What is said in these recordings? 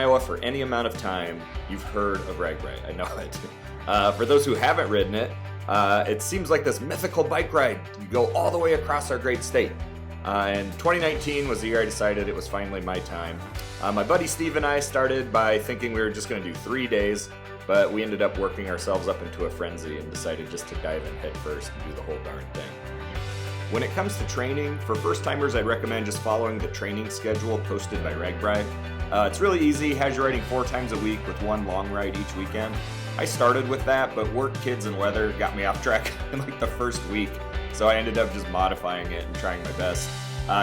Iowa for any amount of time, you've heard of RAGBRAI. I know it. For those who haven't ridden it, it seems like this mythical bike ride. You go all the way across our great state. And 2019 was the year I decided it was finally my time. My buddy Steve and I started by thinking we were just going to do 3 days, but we ended up working ourselves up into a frenzy and decided just to dive in head first and do the whole darn thing. When it comes to training, for first-timers, I'd recommend just following the training schedule posted by RAGBRAI. It's really easy, has you riding 4 times a week with 1 long ride each weekend. I started with that, but work, kids, and weather got me off track in like the first week, so I ended up just modifying it and trying my best.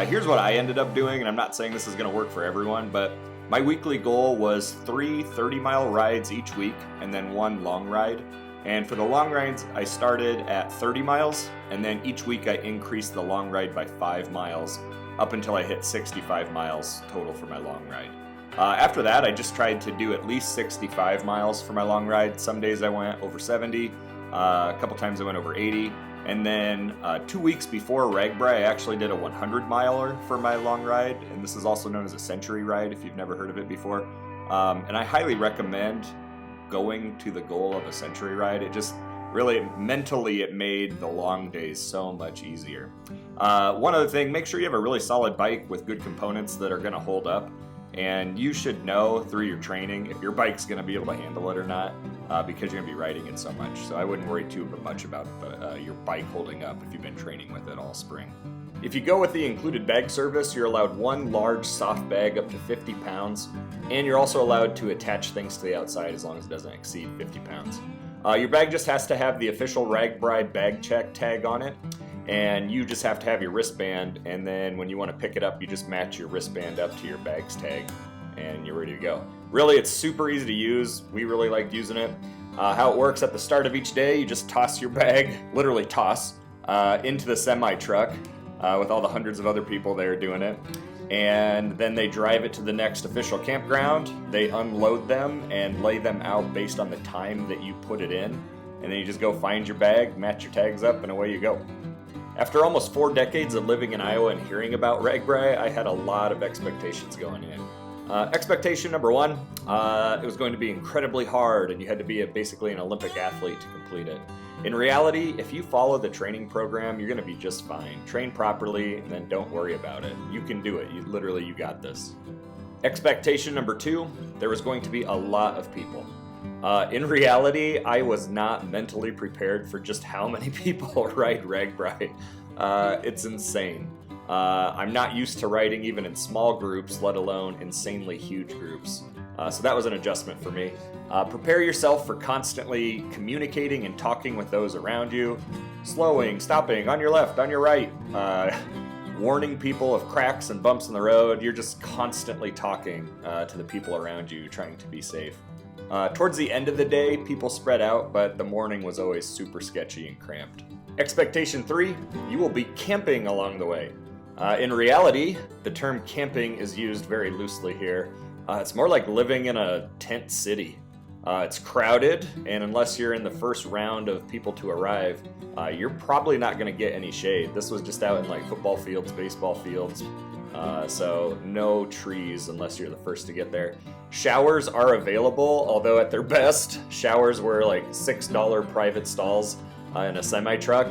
Here's what I ended up doing, and I'm not saying this is going to work for everyone, but my weekly goal was 3 30-mile rides each week and then 1 long ride. And for the long rides, I started at 30 miles, and then each week I increased the long ride by 5 miles up until I hit 65 miles total for my long ride. After that, I just tried to do at least 65 miles for my long ride. Some days I went over 70, a couple times I went over 80, and then 2 weeks before RAGBRAI, I actually did a 100-miler for my long ride, and this is also known as a century ride if you've never heard of it before. And I highly recommend going to the goal of a century ride. It just really, mentally, it made the long days so much easier. One other thing, make sure you have a really solid bike with good components that are going to hold up. And you should know through your training if your bike's going to be able to handle it or not, because you're going to be riding it so much. So I wouldn't worry too much about your bike holding up if you've been training with it all spring. If you go with the included bag service, you're allowed 1 large soft bag up to 50 pounds, and you're also allowed to attach things to the outside as long as it doesn't exceed 50 pounds. Your bag just has to have the official RAGBRAI bag check tag on it, and you just have to have your wristband, and then when you want to pick it up, you just match your wristband up to your bag's tag, and you're ready to go. Really, it's super easy to use. We really liked using it. How it works, at the start of each day, you just toss your bag, literally toss, into the semi-truck with all the hundreds of other people there doing it. And then they drive it to the next official campground. They unload them and lay them out based on the time that you put it in. And then you just go find your bag, match your tags up, and away you go. After almost 4 decades of living in Iowa and hearing about RAGBRAI, I had a lot of expectations going in. Expectation number 1, it was going to be incredibly hard and you had to be basically an Olympic athlete to complete it. In reality, if you follow the training program, you're going to be just fine. Train properly and then don't worry about it. You can do it. You got this. Expectation number 2, there was going to be a lot of people. In reality, I was not mentally prepared for just how many people ride RAGBRAI. It's insane. I'm not used to riding even in small groups, let alone insanely huge groups. So that was an adjustment for me. Prepare yourself for constantly communicating and talking with those around you, slowing, stopping, on your left, on your right, warning people of cracks and bumps in the road. You're just constantly talking to the people around you, trying to be safe. Towards the end of the day, people spread out, but the morning was always super sketchy and cramped. Expectation 3, you will be camping along the way. In reality, the term camping is used very loosely here. It's more like living in a tent city. It's crowded, and unless you're in the first round of people to arrive, you're probably not going to get any shade. This was just out in like football fields, baseball fields, so no trees unless you're the first to get there. Showers are available, although at their best, showers were like $6 private stalls in a semi-truck,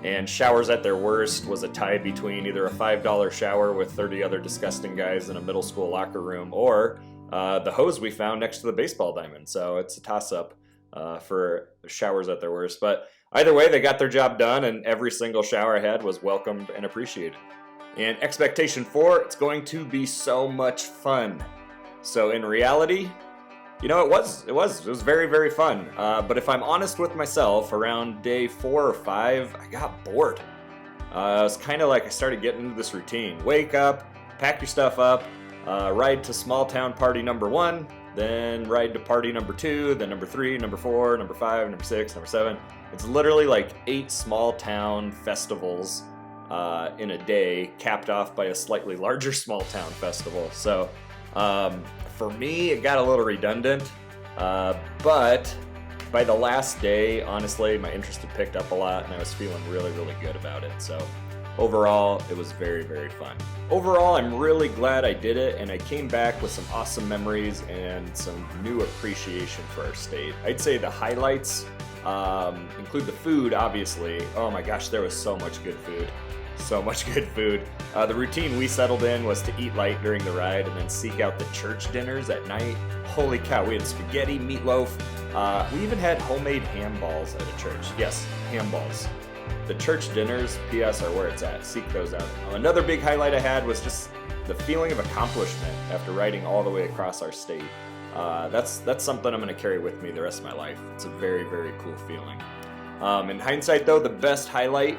and showers at their worst was a tie between either a $5 shower with 30 other disgusting guys in a middle school locker room or the hose we found next to the baseball diamond. So it's a toss-up for showers at their worst. But either way, they got their job done, and every single shower I had was welcomed and appreciated. And expectation 4, it's going to be so much fun. So in reality, you know, it was very, very fun. But if I'm honest with myself, around day 4 or 5, I got bored. It was kind of like I started getting into this routine. Wake up, pack your stuff up, ride to small town party number 1, then ride to party number 2, then number 3, number 4, number 5, number 6, number 7. It's literally like 8 small town festivals in a day, capped off by a slightly larger small town festival. So for me, it got a little redundant, but by the last day, honestly, my interest had picked up a lot and I was feeling really, really good about it. So overall, it was very, very fun. Overall, I'm really glad I did it, and I came back with some awesome memories and some new appreciation for our state. I'd say the highlights include the food, obviously. Oh my gosh, there was so much good food. So much good food. The routine we settled in was to eat light during the ride and then seek out the church dinners at night. Holy cow, we had spaghetti, meatloaf. We even had homemade ham balls at a church. Yes, ham balls. The church dinners, P.S., are where it's at. Seek those out. Another big highlight I had was just the feeling of accomplishment after riding all the way across our state. That's something I'm going to carry with me the rest of my life. It's a very, very cool feeling. In hindsight, though, the best highlight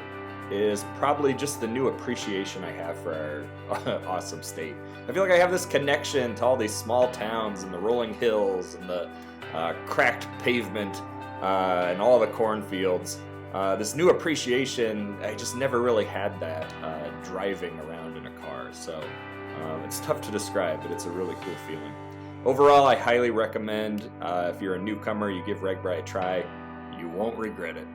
is probably just the new appreciation I have for our awesome state. I feel like I have this connection to all these small towns and the rolling hills and the cracked pavement and all the cornfields. This new appreciation, I just never really had that driving around in a car. So it's tough to describe, but it's a really cool feeling. Overall, I highly recommend if you're a newcomer, you give RAGBRAI a try. You won't regret it.